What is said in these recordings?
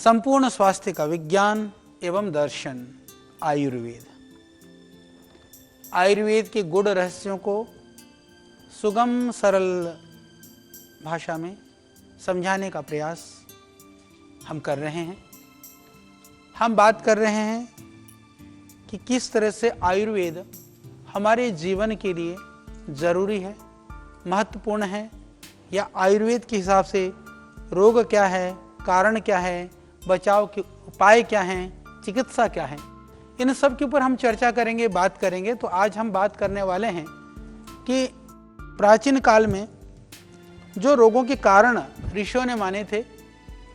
संपूर्ण स्वास्थ्य का विज्ञान एवं दर्शन आयुर्वेद। आयुर्वेद के गूढ़ रहस्यों को सुगम सरल भाषा में समझाने का प्रयास हम कर रहे हैं। हम बात कर रहे हैं कि किस तरह से आयुर्वेद हमारे जीवन के लिए ज़रूरी है, महत्वपूर्ण है, या आयुर्वेद के हिसाब से रोग क्या है, कारण क्या है, बचाव के उपाय क्या हैं, चिकित्सा क्या है, इन सब के ऊपर हम चर्चा करेंगे, बात करेंगे। तो आज हम बात करने वाले हैं कि प्राचीन काल में जो रोगों के कारण ऋषियों ने माने थे,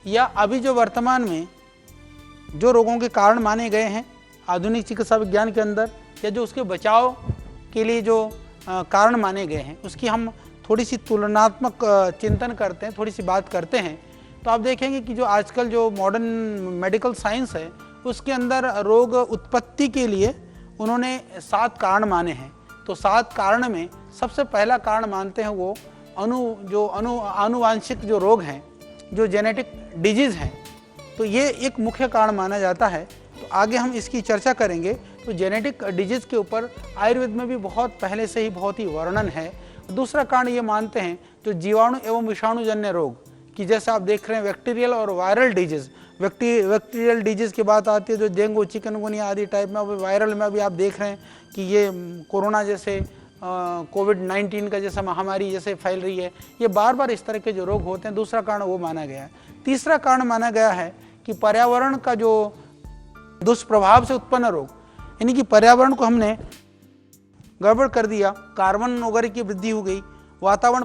या अभी जो वर्तमान में जो रोगों के कारण माने गए हैं आधुनिक चिकित्सा विज्ञान के अंदर, या जो उसके बचाव के लिए जो कारण माने गए हैं, उसकी हम थोड़ी सी तुलनात्मक चिंतन करते हैं, थोड़ी सी बात करते हैं। तो आप देखेंगे कि जो आजकल जो मॉडर्न मेडिकल साइंस है, उसके अंदर रोग उत्पत्ति के लिए उन्होंने 7 कारण माने हैं। तो 7 कारण में सबसे पहला कारण मानते हैं वो आनुवांशिक जो रोग हैं, जो जेनेटिक डिजीज़ हैं, तो ये एक मुख्य कारण माना जाता है। तो आगे हम इसकी चर्चा करेंगे। तो जेनेटिक डिजीज़ के ऊपर आयुर्वेद में भी बहुत पहले से ही बहुत ही वर्णन है। दूसरा कारण ये मानते हैं जो जीवाणु एवं विषाणुजन्य रोग, कि जैसे आप देख रहे हैं बैक्टीरियल और वायरल डिजीज़। बैक्टीरियल डिजीज़ की बात आती है जो डेंगू, चिकनगुनिया आदि टाइप में, अभी वायरल में अभी आप देख रहे हैं कि ये कोरोना जैसे कोविड-19 का जैसा महामारी जैसे फैल रही है, ये बार बार इस तरह के जो रोग होते हैं। दूसरा कारण वो माना गया है। तीसरा कारण माना गया है कि पर्यावरण का जो दुष्प्रभाव से उत्पन्न रोग, यानी कि पर्यावरण को हमने गड़बड़ कर दिया, कार्बन वगैरह की वृद्धि हो गई, वातावरण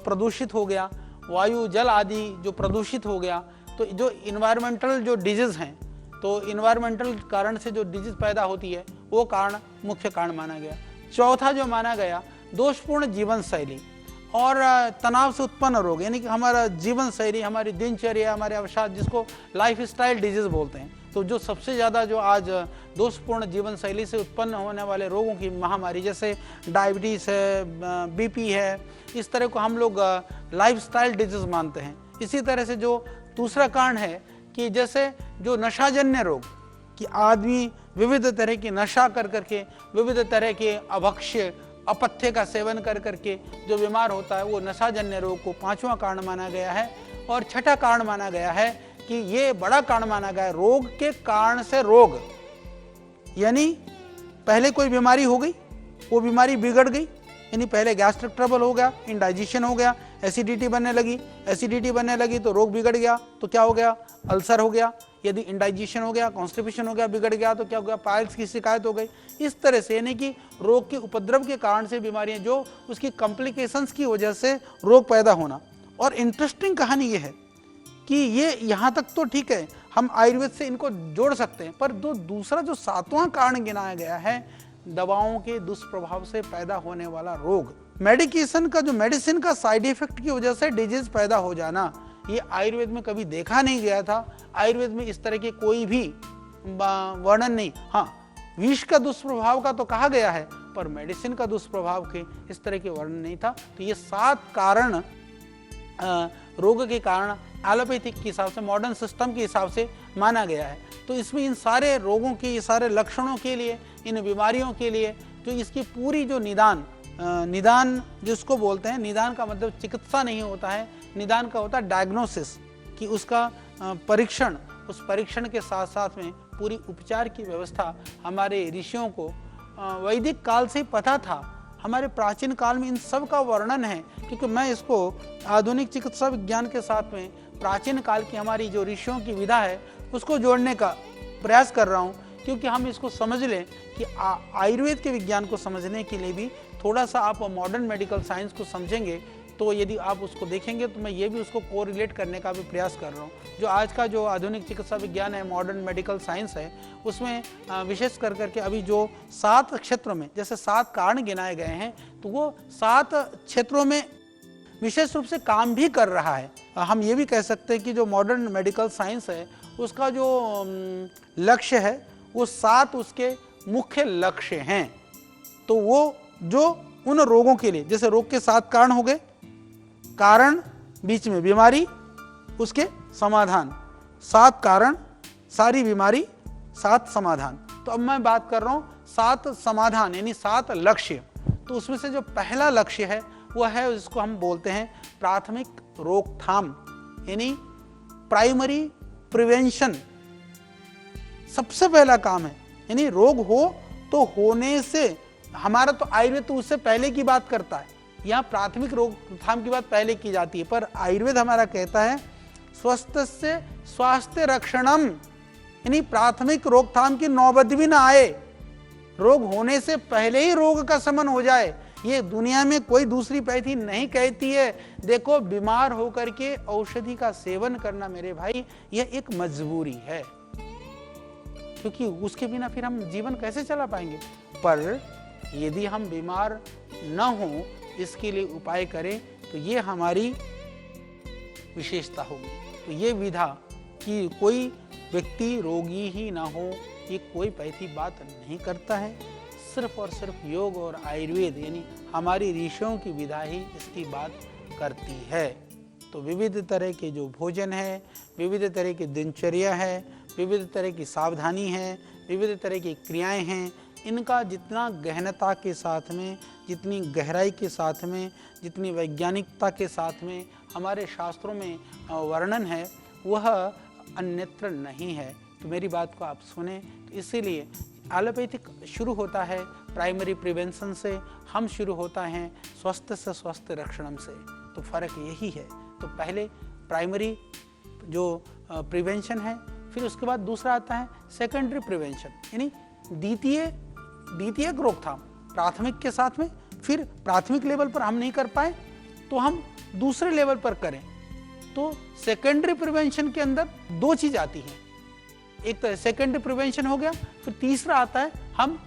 प्रदूषित हो गया, वायु जल आदि जो प्रदूषित हो गया, तो जो इन्वायरमेंटल जो डिजीज़ हैं, तो इन्वायरमेंटल कारण से जो डिजीज़ पैदा होती है, वो कारण मुख्य कारण माना गया। चौथा जो माना गया दोषपूर्ण जीवन शैली और तनाव से उत्पन्न रोग, यानी कि हमारा जीवन शैली, हमारी दिनचर्या, हमारे अवसाद, जिसको लाइफ स्टाइल डिजीज़ बोलते हैं। तो जो सबसे ज़्यादा जो आज दोषपूर्ण जीवन शैली से उत्पन्न होने वाले रोगों की महामारी, जैसे डायबिटीज़ है, बीपी है, इस तरह को हम लोग लाइफ स्टाइल डिजीज़ मानते हैं। इसी तरह से जो दूसरा कारण है कि जैसे जो नशाजन्य रोग, कि आदमी विविध तरह की नशा कर करके, विविध तरह के अभक्ष्य अपथ्य का सेवन कर करके जो बीमार होता है, वो नशाजन्य रोग को 5वां कारण माना गया है। और छठा कारण माना गया है कि ये बड़ा कारण माना गया है रोग के कारण से रोग, यानी पहले कोई बीमारी हो गई, वो बीमारी बिगड़ गई, यानी पहले गैस्ट्रिक ट्रबल हो गया, इंडाइजेशन हो गया, एसिडिटी बनने लगी तो रोग बिगड़ गया, तो क्या हो गया, अल्सर हो गया। यदि इंडाइजेशन हो गया, कॉन्स्टिपेशन हो गया, बिगड़ गया, तो क्या हो गया, पाइल्स की शिकायत हो गई। इस तरह से यानी कि रोग के उपद्रव के कारण से बीमारियां, जो उसकी कॉम्प्लिकेशंस की वजह से रोग पैदा होना। और इंटरेस्टिंग कहानी ये है कि ये यहाँ तक तो ठीक है, हम आयुर्वेद से इनको जोड़ सकते हैं, पर दूसरा जो 7वां कारण गिनाया गया है, दवाओं के दुष्प्रभाव से पैदा होने वाला रोग, मेडिकेशन का जो मेडिसिन का साइड इफेक्ट की वजह से डिजीज पैदा हो जाना, ये आयुर्वेद में कभी देखा नहीं गया था। आयुर्वेद में इस तरह के कोई भी वर्णन नहीं। हाँ, विष का दुष्प्रभाव का तो कहा गया है, पर मेडिसिन का दुष्प्रभाव के इस तरह के वर्णन नहीं था। तो ये 7 कारण रोग के कारण एलोपैथिक के हिसाब से, मॉडर्न सिस्टम के हिसाब से माना गया है। तो इसमें इन सारे रोगों के, ये सारे लक्षणों के लिए, इन बीमारियों के लिए जो इसकी पूरी जो निदान जिसको बोलते हैं, निदान का मतलब चिकित्सा नहीं होता है, निदान का होता है डायग्नोसिस, कि उसका परीक्षण, उस परीक्षण के साथ साथ में पूरी उपचार की व्यवस्था हमारे ऋषियों को वैदिक काल से पता था। हमारे प्राचीन काल में इन सब का वर्णन है, क्योंकि मैं इसको आधुनिक चिकित्सा विज्ञान के साथ में प्राचीन काल की हमारी जो ऋषियों की विधा है उसको जोड़ने का प्रयास कर रहा हूँ, क्योंकि हम इसको समझ लें कि आयुर्वेद के विज्ञान को समझने के लिए भी थोड़ा सा आप मॉडर्न मेडिकल साइंस को समझेंगे, तो यदि आप उसको देखेंगे तो मैं ये भी उसको कोरिलेट करने का भी प्रयास कर रहा हूँ। जो आज का जो आधुनिक चिकित्सा विज्ञान है, मॉडर्न मेडिकल साइंस है, उसमें विशेष कर करके अभी जो 7 क्षेत्रों में जैसे 7 कारण गिनाए गए हैं, तो वो 7 क्षेत्रों में विशेष रूप से काम भी कर रहा है। हम ये भी कह सकते हैं कि जो मॉडर्न मेडिकल साइंस है, उसका जो लक्ष्य है, वो 7 उसके मुख्य लक्ष्य हैं। तो वो जो उन रोगों के लिए, जैसे रोग के 7 कारण हो गए, कारण बीच में बीमारी, उसके समाधान, 7 कारण, सारी बीमारी, 7 समाधान। तो अब मैं बात कर रहा हूं 7 समाधान यानी 7 लक्ष्य। तो उसमें से जो पहला लक्ष्य है वह है, जिसको हम बोलते हैं प्राथमिक रोकथाम यानी प्राइमरी प्रिवेंशन। सबसे पहला काम है, यानी रोग हो तो होने से, हमारा तो आयुर्वेद तो उससे पहले की बात करता है, यहाँ प्राथमिक रोकथाम की बात पहले की जाती है, पर आयुर्वेद हमारा कहता है स्वस्थ से स्वास्थ्य रक्षणम, यानी प्राथमिक रोकथाम की नौबत भी ना आए, रोग होने से पहले ही रोग का शमन हो जाए। ये दुनिया में कोई दूसरी पैथी नहीं कहती है। देखो, बीमार होकर के औषधि का सेवन करना मेरे भाई, यह एक मजबूरी है, क्योंकि उसके बिना फिर हम जीवन कैसे चला पाएंगे। पर यदि हम बीमार न हो, इसके लिए उपाय करें, तो ये हमारी विशेषता होगी। तो ये विधा कि कोई व्यक्ति रोगी ही ना हो, ये कोई पैथी बात नहीं करता है। सिर्फ और सिर्फ योग और आयुर्वेद यानी हमारी ऋषियों की विधा ही इसकी बात करती है। तो विविध तरह के जो भोजन है, विविध तरह की दिनचर्या है, विविध तरह की सावधानी है, विविध तरह की क्रियाएं हैं, इनका जितना गहनता के साथ में, जितनी गहराई के साथ में, जितनी वैज्ञानिकता के साथ में हमारे शास्त्रों में वर्णन है, वह अन्यत्र नहीं है। तो मेरी बात को आप सुने। तो इसीलिए एलोपैथिक शुरू होता है प्राइमरी प्रिवेंशन से, हम शुरू होता है स्वस्थ से स्वस्थ रक्षणम से। तो फर्क यही है। तो पहले प्राइमरी जो प्रिवेंशन है, फिर उसके बाद दूसरा आता है सेकेंडरी प्रिवेंशन यानी द्वितीयक रोकथाम। प्राथमिक के साथ में, फिर प्राथमिक लेवल पर हम नहीं कर पाए तो हम दूसरे लेवल पर करें। तो सेकेंडरी प्रिवेंशन के अंदर 2 चीज आती हैं, एक तो सेकेंडरी प्रिवेंशन हो गया, फिर तीसरा आता है हम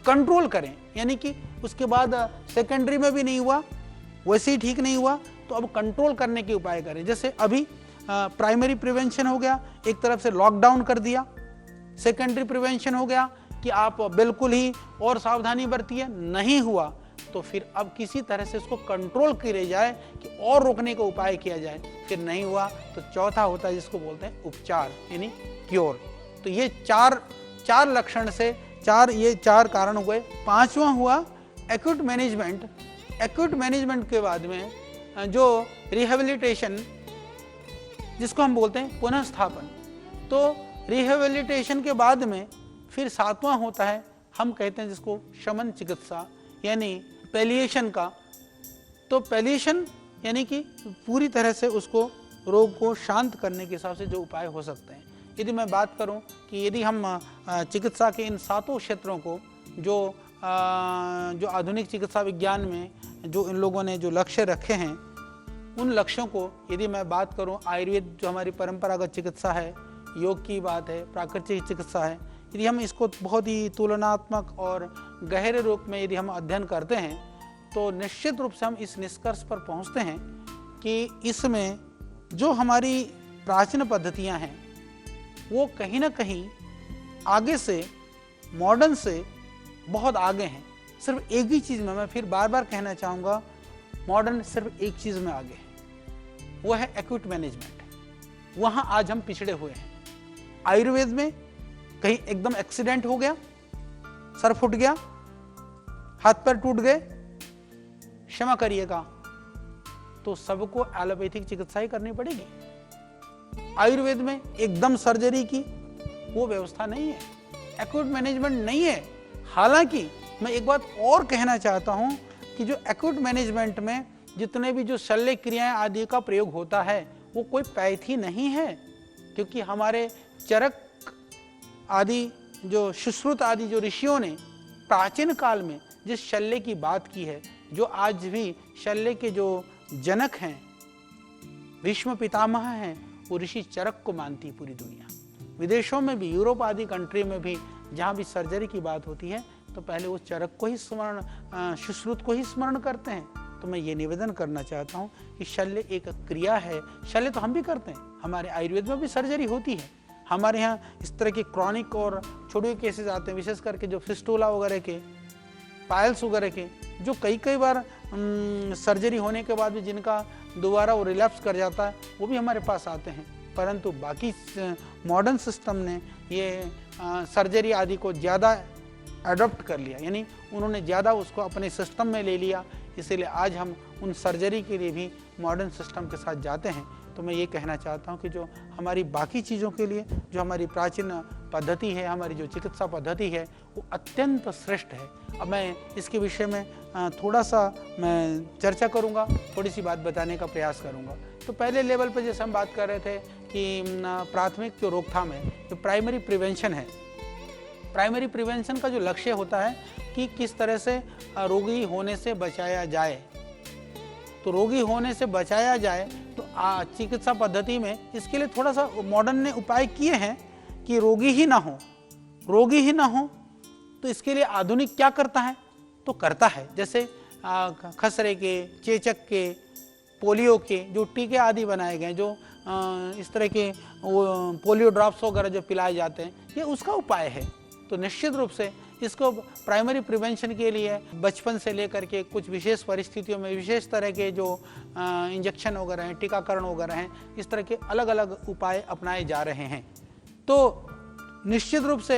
कंट्रोल करें, यानी कि उसके बाद सेकेंडरी में भी नहीं हुआ, वैसे ही ठीक नहीं हुआ, तो अब कंट्रोल करने के उपाय करें। जैसे अभी प्राइमरी प्रिवेंशन हो गया, एक तरफ से लॉकडाउन कर दिया। सेकेंडरी प्रिवेंशन हो गया कि आप बिल्कुल ही और सावधानी बरतिए, नहीं हुआ तो फिर अब किसी तरह से उसको कंट्रोल किया जाए कि और रोकने का उपाय किया जाए। फिर नहीं हुआ तो चौथा होता है जिसको बोलते हैं उपचार यानी क्योर। तो ये चार लक्षण से ये चार कारण हुए। 5वां हुआ एक्यूट मैनेजमेंट। एक्यूट मैनेजमेंट के बाद में जो रिहेबिलिटेशन जिसको हम बोलते हैं पुनः स्थापन। तो रिहेबिलिटेशन के बाद में फिर 7वां होता है, हम कहते हैं जिसको शमन चिकित्सा यानी पैलिएशन का। तो पैलिएशन यानी कि पूरी तरह से उसको रोग को शांत करने के हिसाब से जो उपाय हो सकते हैं। यदि मैं बात करूं कि यदि हम चिकित्सा के इन 7 क्षेत्रों को जो आधुनिक चिकित्सा विज्ञान में जो इन लोगों ने जो लक्ष्य रखे हैं, उन लक्ष्यों को यदि मैं बात करूं, आयुर्वेद जो हमारी परंपरागत चिकित्सा है, योग की बात है, प्राकृतिक चिकित्सा है, यदि हम इसको बहुत ही तुलनात्मक और गहरे रूप में यदि हम अध्ययन करते हैं तो निश्चित रूप से हम इस निष्कर्ष पर पहुंचते हैं कि इसमें जो हमारी प्राचीन पद्धतियां हैं वो कहीं ना कहीं आगे से, मॉडर्न से बहुत आगे हैं। सिर्फ एक ही चीज़ में मैं फिर बार बार कहना चाहूँगा, मॉडर्न सिर्फ एक चीज़ में आगे है, वो है एक्यूट मैनेजमेंट। वहाँ आज हम पिछड़े हुए हैं। आयुर्वेद में कहीं एकदम एक्सीडेंट हो गया, सर फूट गया, हाथ पैर टूट गए, क्षमा करिएगा, तो सबको एलोपैथिक चिकित्सा ही करनी पड़ेगी। आयुर्वेद में एकदम सर्जरी की वो व्यवस्था नहीं है, एक्यूट मैनेजमेंट नहीं है। हालांकि मैं एक बात और कहना चाहता हूं कि जो एक्यूट मैनेजमेंट में जितने भी जो शल्य क्रियाएं आदि का प्रयोग होता है वो कोई पैथी नहीं है, क्योंकि हमारे चरक आदि जो सुश्रुत आदि जो ऋषियों ने प्राचीन काल में जिस शल्य की बात की है, जो आज भी शल्य के जो जनक हैं, भीष्म पितामह हैं, वो ऋषि चरक को मानती पूरी दुनिया। विदेशों में भी, यूरोप आदि कंट्री में भी जहाँ भी सर्जरी की बात होती है तो पहले वो चरक को ही स्मरण, सुश्रुत को ही स्मरण करते हैं। तो मैं ये निवेदन करना चाहता हूँ कि शल्य एक क्रिया है। शल्य तो हम भी करते हैं, हमारे आयुर्वेद में भी सर्जरी होती है। हमारे यहाँ इस तरह के क्रॉनिक और छोटे केसेस आते हैं, विशेष करके जो फिस्टुला वगैरह के, पायल्स वगैरह के, जो कई बार सर्जरी होने के बाद भी जिनका दोबारा वो रिलैप्स कर जाता है, वो भी हमारे पास आते हैं। परंतु बाकी मॉडर्न सिस्टम ने ये सर्जरी आदि को ज़्यादा अडॉप्ट कर लिया, यानी उन्होंने ज़्यादा उसको अपने सिस्टम में ले लिया, इसीलिए आज हम उन सर्जरी के लिए भी मॉडर्न सिस्टम के साथ जाते हैं। तो मैं ये कहना चाहता हूँ कि जो हमारी बाकी चीज़ों के लिए जो हमारी प्राचीन पद्धति है, हमारी जो चिकित्सा पद्धति है, वो अत्यंत श्रेष्ठ है। अब मैं इसके विषय में थोड़ा सा मैं चर्चा करूँगा, थोड़ी सी बात बताने का प्रयास करूँगा। तो पहले लेवल पर जैसे हम बात कर रहे थे कि प्राथमिक जो रोकथाम है, जो प्राइमरी प्रिवेंशन है, प्राइमरी प्रिवेंशन का जो लक्ष्य होता है कि किस तरह से रोगी होने से बचाया जाए। तो रोगी होने से बचाया जाए तो चिकित्सा पद्धति में इसके लिए थोड़ा सा मॉडर्न ने उपाय किए हैं कि रोगी ही ना हो, रोगी ही ना हो। तो इसके लिए आधुनिक क्या करता है? तो करता है जैसे खसरे के, चेचक के, पोलियो के जो टीके आदि बनाए गए, जो इस तरह के पोलियो ड्रॉप्स वगैरह जो पिलाए जाते हैं, ये उसका उपाय है। तो निश्चित रूप से इसको प्राइमरी प्रिवेंशन के लिए बचपन से लेकर के कुछ विशेष परिस्थितियों में विशेष तरह के जो इंजेक्शन वगैरह हैं, टीकाकरण वगैरह हैं, इस तरह के अलग अलग उपाय अपनाए जा रहे हैं। तो निश्चित रूप से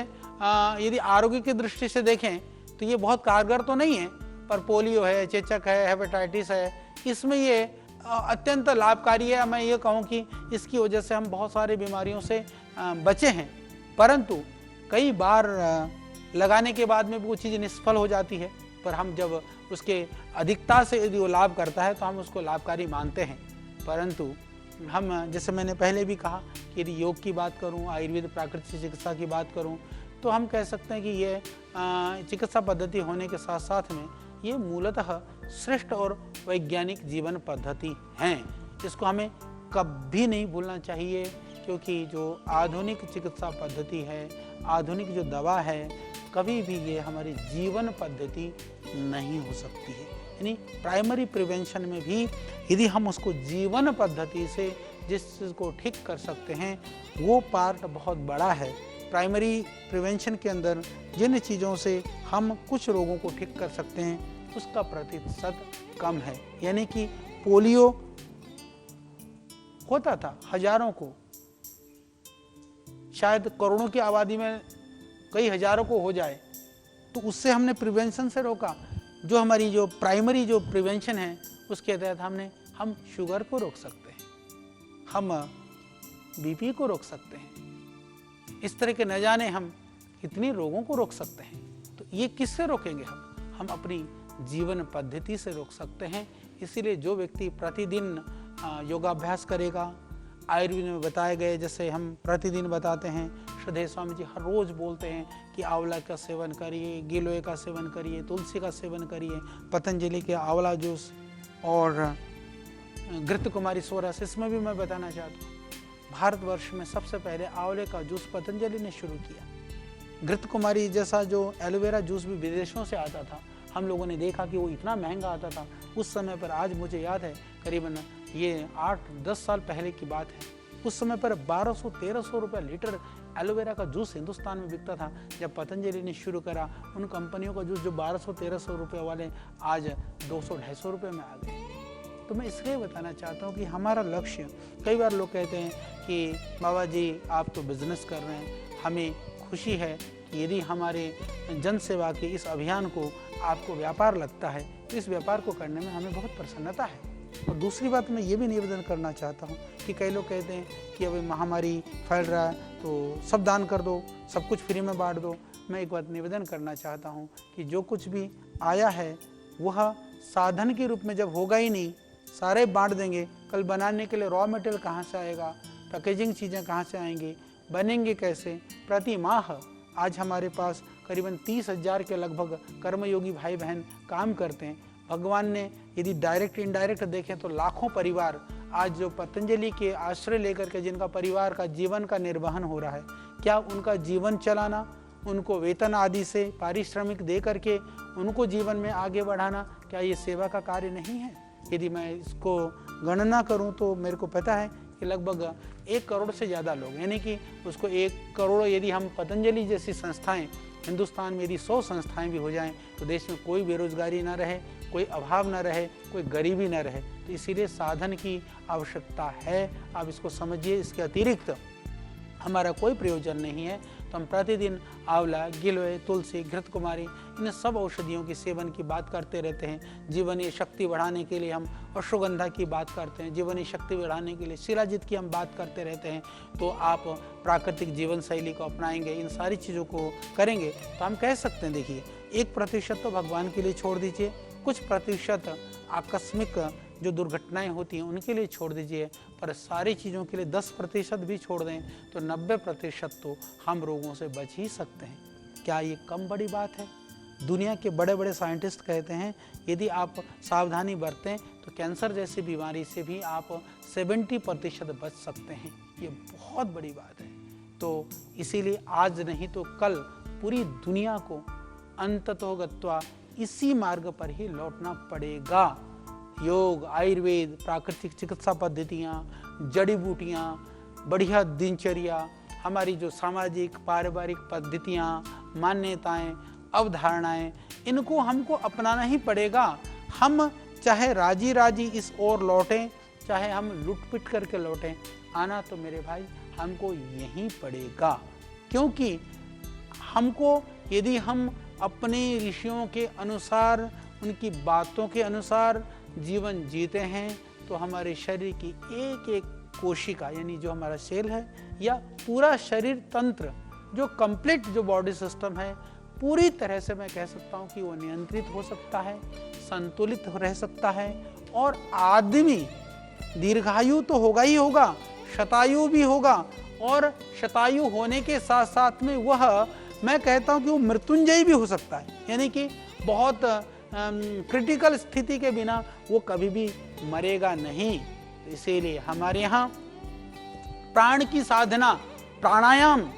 यदि आरोग्य की दृष्टि से देखें तो ये बहुत कारगर तो नहीं है, पर पोलियो है, चेचक है, हेपेटाइटिस है, इसमें ये अत्यंत लाभकारी है। मैं ये कहूँ कि इसकी वजह से हम बहुत सारी बीमारियों से बचे हैं, परंतु कई बार लगाने के बाद में वो चीज़ निष्फल हो जाती है। पर हम जब उसके अधिकता से यदि वो लाभ करता है तो हम उसको लाभकारी मानते हैं। परंतु हम, जैसे मैंने पहले भी कहा कि यदि योग की बात करूं, आयुर्वेद प्राकृतिक चिकित्सा की बात करूं, तो हम कह सकते हैं कि ये चिकित्सा पद्धति होने के साथ साथ में ये मूलतः श्रेष्ठ और वैज्ञानिक जीवन पद्धति हैं। इसको हमें कभी नहीं भूलना चाहिए, क्योंकि जो आधुनिक चिकित्सा पद्धति है, आधुनिक जो दवा है, कभी भी ये हमारी जीवन पद्धति नहीं हो सकती है। यानी प्राइमरी प्रिवेंशन में भी यदि हम उसको जीवन पद्धति से जिस चीज़ को ठीक कर सकते हैं, वो पार्ट बहुत बड़ा है। प्राइमरी प्रिवेंशन के अंदर जिन चीज़ों से हम कुछ रोगों को ठीक कर सकते हैं, उसका प्रतिशत कम है। यानी कि पोलियो होता था हजारों को, शायद करोड़ों की आबादी में कई हजारों को हो जाए, तो उससे हमने प्रिवेंशन से रोका। जो हमारी जो प्राइमरी जो प्रिवेंशन है, उसके तहत हम शुगर को रोक सकते हैं, हम बीपी को रोक सकते हैं, इस तरह के न जाने हम कितने रोगों को रोक सकते हैं। तो ये किससे रोकेंगे? हम अपनी जीवन पद्धति से रोक सकते हैं। इसीलिए जो व्यक्ति प्रतिदिन योगाभ्यास करेगा, आयुर्वेद में बताए गए जैसे हम प्रतिदिन बताते हैं, श्रद्धेय स्वामी जी हर रोज़ बोलते हैं कि आंवला का सेवन करिए, गिलोय का सेवन करिए, तुलसी का सेवन करिए, पतंजलि के आंवला जूस और घृत कुमारी सोरस। इसमें भी मैं बताना चाहता हूँ, भारतवर्ष में सबसे पहले आंवले का जूस पतंजलि ने शुरू किया। घृत कुमारी जैसा जो एलोवेरा जूस भी विदेशों से आता था, हम लोगों ने देखा कि वो इतना महंगा आता था उस समय पर। आज मुझे याद है करीबन ये 8-10 साल पहले की बात है, उस समय पर 1200-1300 रुपये लीटर एलोवेरा का जूस हिंदुस्तान में बिकता था। जब पतंजलि ने शुरू करा, उन कंपनियों का जूस जो 1200-1300 रुपये वाले आज 200-250 रुपये में आ गए। तो मैं इसलिए बताना चाहता हूँ कि हमारा लक्ष्य, कई बार लोग कहते हैं कि बाबा जी आप तो बिजनेस कर रहे हैं, हमें खुशी है कि यदि हमारे जन सेवा के इस अभियान को आपको व्यापार लगता है, तो इस व्यापार को करने में हमें बहुत प्रसन्नता है। और दूसरी बात मैं ये भी निवेदन करना चाहता हूँ कि कई लोग कहते हैं कि अभी महामारी फैल रहा है तो सब दान कर दो, सब कुछ फ्री में बांट दो। मैं एक बात निवेदन करना चाहता हूँ कि जो कुछ भी आया है वह साधन के रूप में जब होगा ही नहीं, सारे बांट देंगे, कल बनाने के लिए रॉ मटेरियल कहाँ से आएगा, पैकेजिंग चीज़ें कहाँ से आएंगी, बनेंगे कैसे? प्रति माह आज हमारे पास करीबन 30,000 के लगभग कर्मयोगी भाई बहन काम करते हैं। भगवान ने यदि डायरेक्ट इनडायरेक्ट देखें तो लाखों परिवार आज जो पतंजलि के आश्रय लेकर के जिनका परिवार का जीवन का निर्वहन हो रहा है, क्या उनका जीवन चलाना, उनको वेतन आदि से पारिश्रमिक दे करके उनको जीवन में आगे बढ़ाना, क्या ये सेवा का कार्य नहीं है? यदि मैं इसको गणना करूं तो मेरे को पता है कि लगभग 1 करोड़ से ज़्यादा लोग, यानी कि उसको 1 करोड़ यदि हम पतंजलि जैसी संस्थाएं हिंदुस्तान में यदि 100 संस्थाएं भी हो जाएं तो देश में कोई बेरोजगारी ना रहे कोई अभाव न रहे, कोई गरीबी न रहे। तो इसीलिए साधन की आवश्यकता है, आप इसको समझिए। इसके अतिरिक्त हमारा कोई प्रयोजन नहीं है। तो हम प्रतिदिन आंवला, गिलोय, तुलसी, घृतकुमारी इन सब औषधियों के सेवन की बात करते रहते हैं। जीवनीय शक्ति बढ़ाने के लिए हम अश्वगंधा की बात करते हैं, जीवनीय शक्ति बढ़ाने के लिए शिलाजीत की हम बात करते रहते हैं। तो आप प्राकृतिक जीवन शैली को अपनाएंगे, इन सारी चीज़ों को करेंगे तो हम कह सकते हैं, देखिए 1% तो भगवान के लिए छोड़ दीजिए, कुछ प्रतिशत आकस्मिक जो दुर्घटनाएं होती हैं उनके लिए छोड़ दीजिए, पर सारी चीज़ों के लिए 10% भी छोड़ दें तो 90% तो हम रोगों से बच ही सकते हैं। क्या ये कम बड़ी बात है? दुनिया के बड़े बड़े साइंटिस्ट कहते हैं यदि आप सावधानी बरतें तो कैंसर जैसी बीमारी से भी आप 70% बच सकते हैं। ये बहुत बड़ी बात है। तो इसीलिए आज नहीं तो कल पूरी दुनिया को अंततोगत्वा इसी मार्ग पर ही लौटना पड़ेगा। योग, आयुर्वेद, प्राकृतिक चिकित्सा पद्धतियाँ, जड़ी बूटियाँ, बढ़िया दिनचर्या, हमारी जो सामाजिक पारिवारिक पद्धतियाँ, मान्यताएं, अवधारणाएं, इनको हमको अपनाना ही पड़ेगा। हम चाहे राजी राजी इस ओर लौटें, चाहे हम लुट-पिट करके लौटें, आना तो मेरे भाई हमको यहीं पड़ेगा। क्योंकि हमको यदि हम अपने ऋषियों के अनुसार, उनकी बातों के अनुसार जीवन जीते हैं तो हमारे शरीर की एक एक कोशिका, यानी जो हमारा सेल है या पूरा शरीर तंत्र, जो कंप्लीट जो बॉडी सिस्टम है, पूरी तरह से मैं कह सकता हूँ कि वो नियंत्रित हो सकता है, संतुलित रह सकता है। और आदमी दीर्घायु तो होगा ही होगा, शतायु भी होगा, और शतायु होने के साथ साथ में वह, मैं कहता हूँ कि वो मृत्युंजयी भी हो सकता है। यानी कि बहुत क्रिटिकल स्थिति के बिना वो कभी भी मरेगा नहीं। तो इसीलिए हमारे यहाँ प्राण की साधना, प्राणायाम,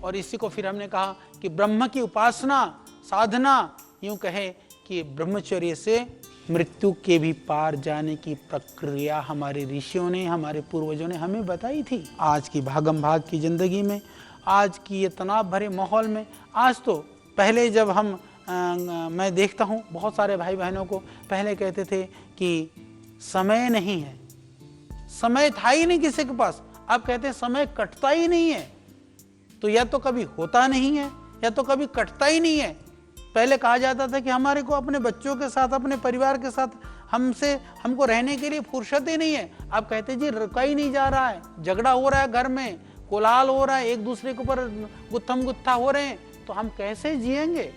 और इसी को फिर हमने कहा कि ब्रह्म की उपासना, साधना, यूं कहे कि ब्रह्मचर्य से मृत्यु के भी पार जाने की प्रक्रिया हमारे ऋषियों ने, हमारे पूर्वजों ने हमें बताई थी। आज की भागम भाग की जिंदगी में, आज की ये तनाव भरे माहौल में, आज तो पहले जब हम मैं देखता हूँ बहुत सारे भाई बहनों को, पहले कहते थे कि समय नहीं है, समय था ही नहीं किसी के पास। अब कहते हैं समय कटता ही नहीं है। तो या तो कभी होता नहीं है या तो कभी कटता ही नहीं है। पहले कहा जाता था कि हमारे को अपने बच्चों के साथ, अपने परिवार के साथ हमको रहने के लिए फुर्सत ही नहीं है। अब कहते जी रुका ही नहीं जा रहा है, झगड़ा हो रहा है, घर में कोलाहल हो रहा है, एक दूसरे के ऊपर गुत्थम गुत्था हो रहे हैं, तो हम कैसे जिएंगे?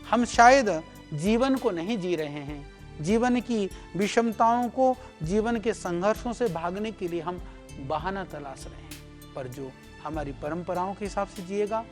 हम शायद जीवन को नहीं जी रहे हैं। जीवन की विषमताओं को, जीवन के संघर्षों से भागने के लिए हम बहाना तलाश रहे हैं। पर जो हमारी परंपराओं के हिसाब से जिएगा,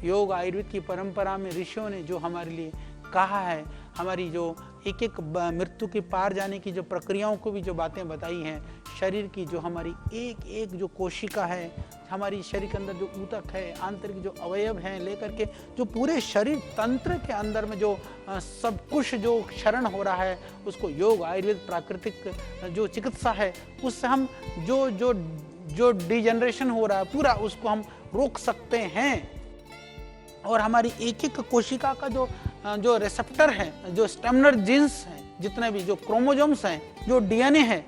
योग आयुर्वेद की परंपरा में ऋषियों ने जो हमारे लिए कहा है, हमारी जो एक एक मृत्यु के पार जाने की जो प्रक्रियाओं को भी जो बातें बताई हैं, शरीर की जो हमारी एक एक जो कोशिका है, हमारी शरीर के अंदर जो ऊतक है, आंतरिक जो अवयव हैं, लेकर के जो पूरे शरीर तंत्र के अंदर में जो सब कुछ जो क्षरण हो रहा है, उसको योग आयुर्वेद प्राकृतिक जो चिकित्सा है, उससे हम जो डिजनरेशन हो रहा है पूरा, उसको हम रोक सकते हैं। और हमारी एक एक कोशिका का जो रिसेप्टर है, जो स्टेमिनर जीन्स हैं, जितने भी जो क्रोमोजोम्स हैं, जो डीएनए है,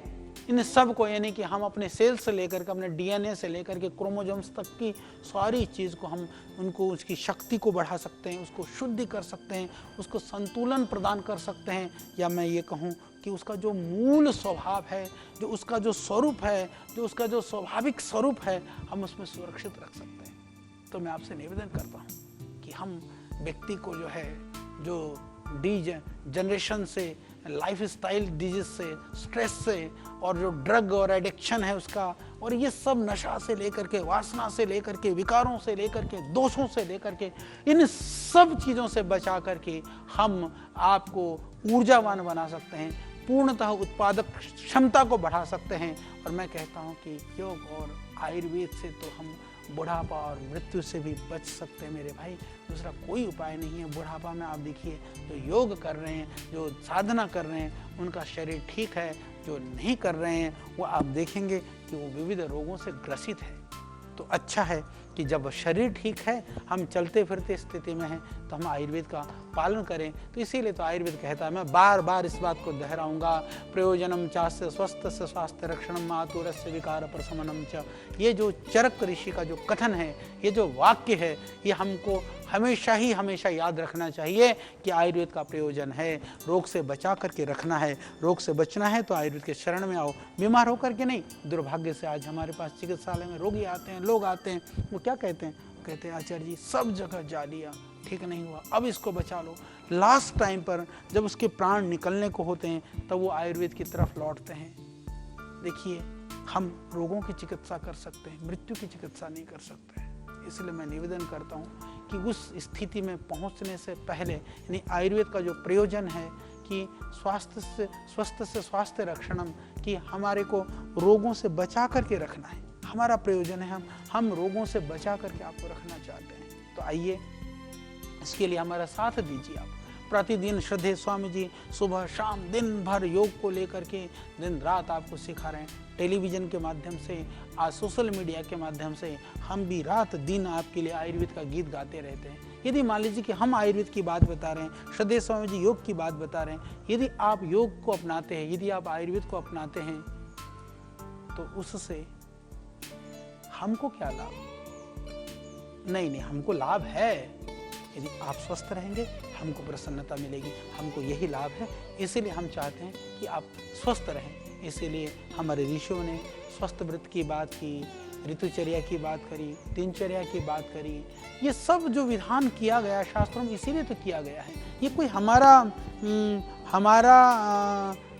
इन सब को, यानी कि हम अपने सेल से लेकर के, अपने डीएनए से लेकर के क्रोमोजोम्स तक की सारी चीज़ को हम उनको, उसकी शक्ति को बढ़ा सकते हैं, उसको शुद्धि कर सकते हैं, उसको संतुलन प्रदान कर सकते हैं। या मैं ये कहूँ कि उसका जो मूल स्वभाव है, जो उसका जो स्वरूप है, जो उसका जो स्वाभाविक स्वरूप है, हम उसमें सुरक्षित रख सकते हैं। तो मैं आपसे निवेदन करता हूँ कि हम व्यक्ति को जो है, जो जनरेशन से, लाइफ स्टाइल डिजीज से, स्ट्रेस से, और जो ड्रग और एडिक्शन है उसका, और ये सब नशा से लेकर के, वासना से लेकर के, विकारों से लेकर के, दोषों से लेकर के, इन सब चीज़ों से बचा करके हम आपको ऊर्जावान बना सकते हैं, पूर्णतः उत्पादक क्षमता को बढ़ा सकते हैं। और मैं कहता हूँ कि योग और आयुर्वेद से तो हम बुढ़ापा और मृत्यु से भी बच सकते हैं मेरे भाई। दूसरा कोई उपाय नहीं है। बुढ़ापा में आप देखिए, जो योग कर रहे हैं, जो साधना कर रहे हैं, उनका शरीर ठीक है। जो नहीं कर रहे हैं वो आप देखेंगे कि वो विविध रोगों से ग्रसित है। तो अच्छा है कि जब शरीर ठीक है, हम चलते फिरते स्थिति में हैं, तो हम आयुर्वेद का पालन करें। तो इसीलिए तो आयुर्वेद कहता है, मैं बार बार इस बात को दोहराऊंगा, प्रयोजनम चास्य स्वस्थ से स्वास्थ्य रक्षणम मातुरस्य विकार प्रशमनम च। ये जो चरक ऋषि का जो कथन है, ये जो वाक्य है, ये हमको हमेशा याद रखना चाहिए कि आयुर्वेद का प्रयोजन है रोग से बचा करके रखना है। रोग से बचना है तो आयुर्वेद के शरण में आओ, बीमार होकर के नहीं। दुर्भाग्य से आज हमारे पास चिकित्सालय में रोगी आते हैं, लोग आते हैं, वो क्या कहते हैं, कहते हैं आचार्य जी सब जगह जा लिया, ठीक नहीं हुआ, अब इसको बचा लो। लास्ट टाइम पर जब उसके प्राण निकलने को होते हैं तब वो आयुर्वेद की तरफ लौटते हैं। देखिए, हम रोगों की चिकित्सा कर सकते हैं, मृत्यु की चिकित्सा नहीं कर सकते। इसलिए मैं निवेदन करता हूँ कि उस स्थिति में पहुँचने से पहले, यानी आयुर्वेद का जो प्रयोजन है कि स्वस्थ से स्वास्थ्य रक्षणम, कि हमारे को रोगों से बचा करके रखना है, हमारा प्रयोजन है, हम रोगों से बचा करके आपको रखना चाहते हैं। तो आइए, इसके लिए हमारा साथ दीजिए। आप प्रतिदिन श्रद्धेय स्वामी जी सुबह शाम दिन भर योग को लेकर के दिन रात आपको सिखा रहे हैं। टेलीविज़न के माध्यम से, आज सोशल मीडिया के माध्यम से हम भी रात दिन आपके लिए आयुर्वेद का गीत गाते रहते हैं। यदि मान लीजिए कि हम आयुर्वेद की बात बता रहे हैं, श्रद्धेय स्वामी जी योग की बात बता रहे हैं, यदि आप योग को अपनाते हैं, यदि आप आयुर्वेद को अपनाते हैं, तो उससे हमको क्या लाभ? नहीं, हमको लाभ है। यदि आप स्वस्थ रहेंगे, हमको प्रसन्नता मिलेगी, हमको यही लाभ है। इसीलिए हम चाहते हैं कि आप स्वस्थ रहें। इसीलिए हमारे ऋषियों ने स्वस्थ व्रत की बात की, ऋतुचर्या की बात करी, दिनचर्या की बात करी। ये सब जो विधान किया गया शास्त्रों में, इसीलिए तो किया गया है। ये कोई हमारा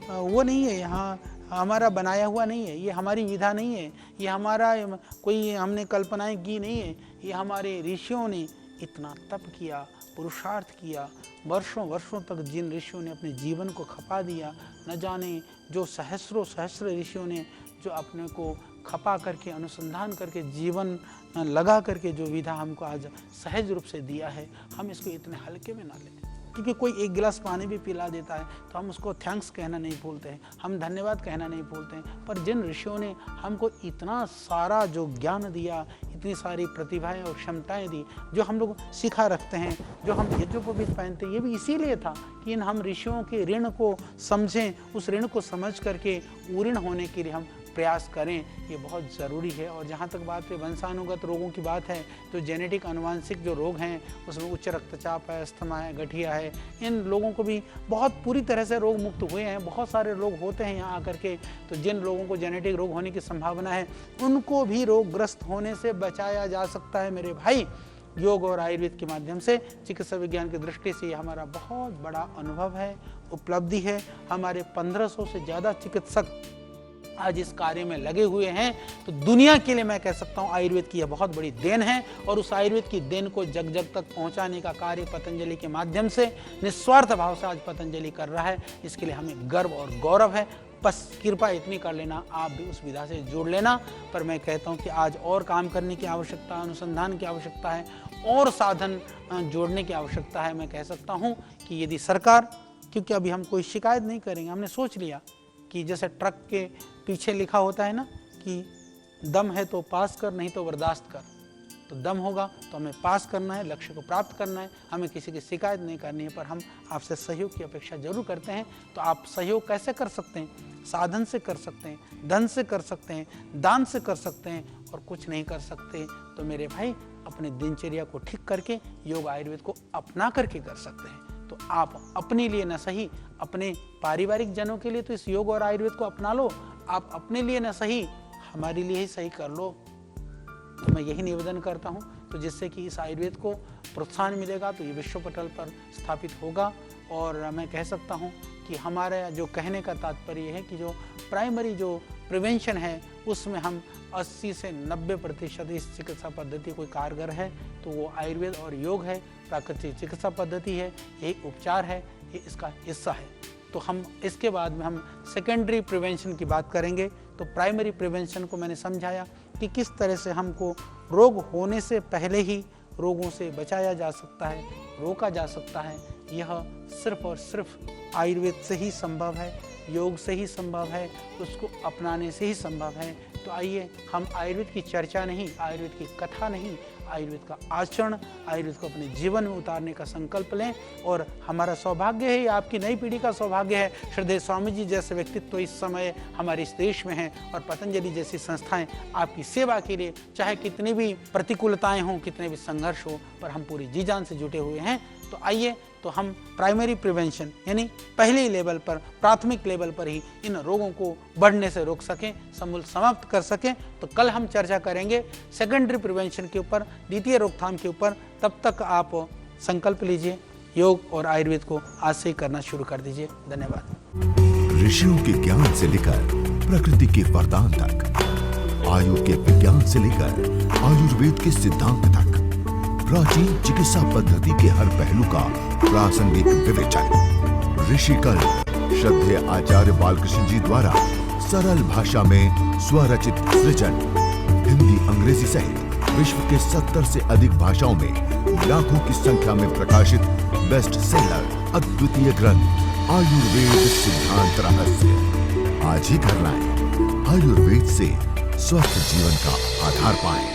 वो नहीं है, यहाँ हमारा बनाया हुआ नहीं है, ये हमारी विधा नहीं है, ये हमारा कोई हमने कल्पनाएं की नहीं है। ये हमारे ऋषियों ने इतना तप किया, पुरुषार्थ किया, वर्षों तक जिन ऋषियों ने अपने जीवन को खपा दिया, न जाने जो सहस्र ऋषियों ने जो अपने को खपा करके, अनुसंधान करके, जीवन लगा करके जो विधा हमको आज सहज रूप से दिया है, हम इसको इतने हल्के में ना लें। क्योंकि कोई एक गिलास पानी भी पिला देता है तो हम उसको थैंक्स कहना नहीं भूलते हैं, हम धन्यवाद कहना नहीं भूलते हैं। पर जिन ऋषियों ने हमको इतना सारा जो ज्ञान दिया, इतनी सारी प्रतिभाएं और क्षमताएं दी, जो हम लोग सिखा रखते हैं, जो हम यज्ञोपवीत पहनते हैं, ये भी इसीलिए था कि इन हम ऋषियों के ऋण को समझें, उस ऋण को समझ करके ऊऋण होने के लिए हम प्रयास करें। ये बहुत ज़रूरी है। और जहाँ तक बात है वंशानुगत रोगों की बात है, तो जेनेटिक अनुवांशिक जो रोग हैं उसमें उच्च रक्तचाप है, अस्थमा है, गठिया है, इन लोगों को भी बहुत पूरी तरह से रोग मुक्त हुए हैं। बहुत सारे लोग होते हैं यहाँ आकर के, तो जिन लोगों को जेनेटिक रोग होने की संभावना है उनको भी रोगग्रस्त होने से बचाया जा सकता है मेरे भाई, योग और आयुर्वेद के माध्यम से। चिकित्सा विज्ञान की दृष्टि से ये हमारा बहुत बड़ा अनुभव है, उपलब्धि है। हमारे 1500 से ज़्यादा चिकित्सक आज इस कार्य में लगे हुए हैं। तो दुनिया के लिए मैं कह सकता हूँ आयुर्वेद की यह बहुत बड़ी देन है, और उस आयुर्वेद की देन को जग जग तक पहुँचाने का कार्य पतंजलि के माध्यम से निस्वार्थ भाव से आज पतंजलि कर रहा है। इसके लिए हमें गर्व और गौरव है। बस कृपा इतनी कर लेना, आप भी उस विधा से जुड़ लेना। पर मैं कहता हूँ कि आज और काम करने की आवश्यकता, अनुसंधान की आवश्यकता है, और साधन जोड़ने की आवश्यकता है। मैं कह सकता हूँ कि यदि सरकार, क्योंकि अभी हम कोई शिकायत नहीं करेंगे, हमने सोच लिया कि जैसे ट्रक के पीछे लिखा होता है ना कि दम है तो पास कर, नहीं तो बर्दाश्त कर। तो दम होगा तो हमें पास करना है, लक्ष्य को प्राप्त करना है, हमें किसी की शिकायत नहीं करनी है। पर हम आपसे सहयोग की अपेक्षा जरूर करते हैं। तो आप सहयोग कैसे कर सकते हैं? साधन से कर सकते हैं, धन से कर सकते हैं, दान से कर सकते हैं, और कुछ नहीं कर सकते तो मेरे भाई अपने दिनचर्या को ठीक करके योग आयुर्वेद को अपना करके कर सकते हैं। तो आप अपने लिए न सही, अपने पारिवारिक जनों के लिए तो इस योग और आयुर्वेद को अपना लो। आप अपने लिए न सही, हमारे लिए ही सही कर लो। तो मैं यही निवेदन करता हूँ। तो जिससे कि इस आयुर्वेद को प्रोत्साहन मिलेगा तो ये विश्व पटल पर स्थापित होगा। और मैं कह सकता हूँ कि हमारा जो कहने का तात्पर्य है कि जो प्राइमरी जो प्रिवेंशन है उसमें हम 80 से 90% इस चिकित्सा पद्धति कोई कारगर है तो वो आयुर्वेद और योग है, प्राकृतिक चिकित्सा पद्धति है, यही उपचार है, ये इसका हिस्सा है। तो हम इसके बाद में हम सेकेंडरी प्रिवेंशन की बात करेंगे। तो प्राइमरी प्रिवेंशन को मैंने समझाया कि किस तरह से हमको रोग होने से पहले ही रोगों से बचाया जा सकता है, रोका जा सकता है। यह सिर्फ और सिर्फ आयुर्वेद से ही संभव है। योग से ही संभव है, उसको अपनाने से ही संभव है। तो आइए हम आयुर्वेद की चर्चा नहीं, आयुर्वेद की कथा नहीं, आयुर्वेद का आचरण, आयुर्वेद को अपने जीवन में उतारने का संकल्प लें। और हमारा सौभाग्य है, आपकी नई पीढ़ी का सौभाग्य है, श्रद्धेय स्वामी जी जैसे व्यक्तित्व इस समय हमारे इस देश में हैं और पतंजलि जैसी संस्थाएं आपकी सेवा के लिए, चाहे कितनी भी प्रतिकूलताएं हों, कितने भी संघर्ष हो, पर हम पूरी जी जान से जुटे हुए हैं। तो आइए तो हम प्राइमरी प्रिवेंशन यानी पहले लेवल पर, प्राथमिक लेवल पर ही इन रोगों को बढ़ने से रोक सकें, समूल समाप्त कर सकें। तो कल हम चर्चा करेंगे सेकेंडरी प्रिवेंशन के ऊपर, द्वितीय रोकथाम के ऊपर। तब तक आप संकल्प लीजिए, योग और आयुर्वेद को आज से ही करना शुरू कर दीजिए। धन्यवाद। ऋषियों के ज्ञान से लेकर प्रकृति के वरदान तक, आयु के विज्ञान से लेकर आयुर्वेद के सिद्धांत तक, प्राचीन चिकित्सा पद्धति के हर पहलू का प्रासंगिक विवेचन। ऋषिकल श्रद्धेय आचार्य बालकृष्ण जी द्वारा सरल भाषा में स्वरचित सृजन, हिंदी अंग्रेजी सहित विश्व के 70 से अधिक भाषाओं में लाखों की संख्या में प्रकाशित बेस्ट सेलर अद्वितीय ग्रंथ आयुर्वेद सिद्धांत रहस्य। आज ही घर लाएं। आयुर्वेद से स्वस्थ जीवन का आधार पाएं।